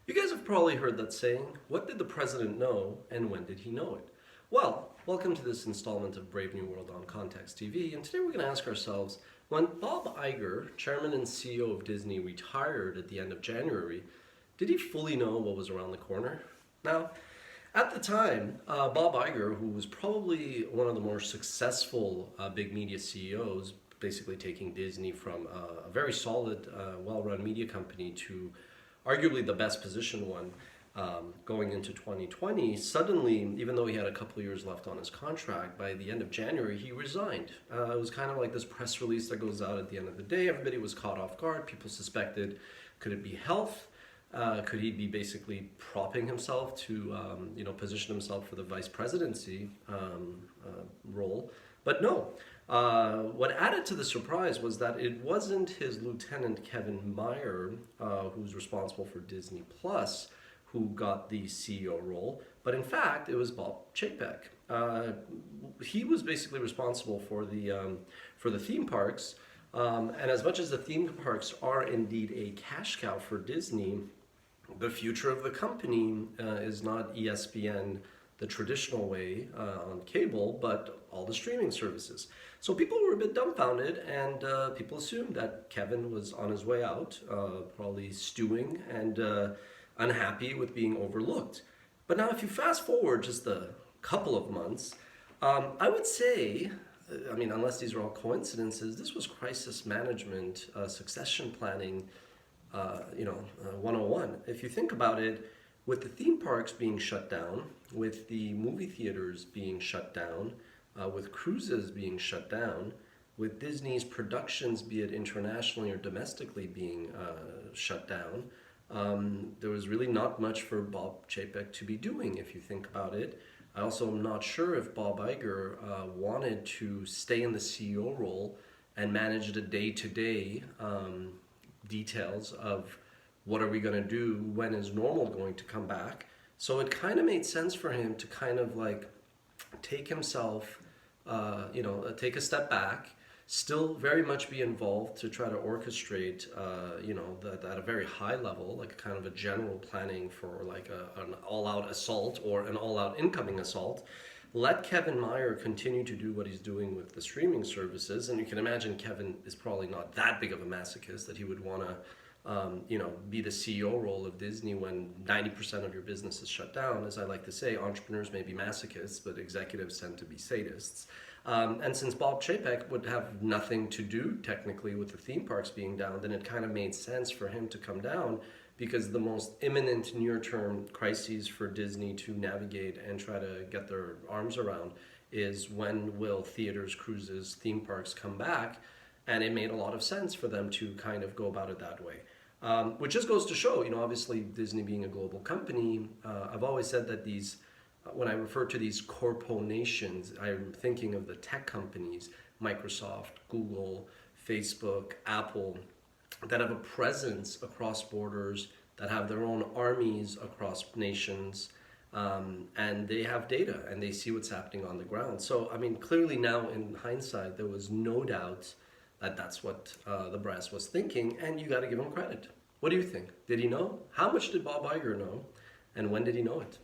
You guys have probably heard that saying, what did the president know and when did he know it? Well, welcome to this installment of Brave New World on ContextTV, and today we're going to ask ourselves, when Bob Iger, chairman and CEO of Disney, retired at the end of January, did he fully know what was around the corner? Now, at the time, Bob Iger, who was probably one of the more successful big media CEOs, basically taking Disney from a very solid, well-run media company to arguably the best positioned one going into 2020, suddenly, even though he had a couple of years left on his contract, by the end of January, he resigned. It was kind of like this press release that goes out at the end of the day. Everybody was caught off guard. People suspected, could it be health? Could he be basically propping himself to, position himself for the vice presidency role? But no. What added to the surprise was that it wasn't his lieutenant Kevin Meyer, who's responsible for Disney Plus, who got the CEO role, but in fact it was Bob Chapek. He was basically responsible for the theme parks, and as much as the theme parks are indeed a cash cow for Disney, the future of the company is not ESPN the traditional way on cable, but all the streaming services. So people were a bit dumbfounded, and people assumed that Kevin was on his way out, probably stewing and unhappy with being overlooked. But now if you fast forward just a couple of months, I would say, unless these are all coincidences, this was crisis management, succession planning, 101. If you think about it, with the theme parks being shut down, with the movie theaters being shut down, with cruises being shut down, with Disney's productions, be it internationally or domestically, being shut down, there was really not much for Bob Chapek to be doing, if you think about it. I also am not sure if Bob Iger wanted to stay in the CEO role and manage the day-to-day details of what are we going to do, when is normal going to come back. So it kind of made sense for him to kind of like take himself, take a step back, still very much be involved to try to orchestrate, that at a very high level, like kind of a general planning for like an all-out assault or an all-out incoming assault. Let Kevin Meyer continue to do what he's doing with the streaming services, and you can imagine Kevin is probably not that big of a masochist that he would want to be the CEO role of Disney when 90% of your business is shut down. As I like to say, entrepreneurs may be masochists, but executives tend to be sadists. And since Bob Chapek would have nothing to do technically with the theme parks being down, then it kind of made sense for him to come down, because the most imminent near-term crises for Disney to navigate and try to get their arms around is when will theaters, cruises, theme parks come back, and it made a lot of sense for them to kind of go about it that way. Which just goes to show, obviously Disney being a global company, I've always said that when I refer to these corporations, I'm thinking of the tech companies, Microsoft, Google, Facebook, Apple, that have a presence across borders, that have their own armies across nations, and they have data and they see what's happening on the ground. So, clearly now in hindsight, there was no doubt that that's what the brass was thinking, and you got to give him credit. What do you think? Did he know? How much did Bob Iger know? And when did he know it?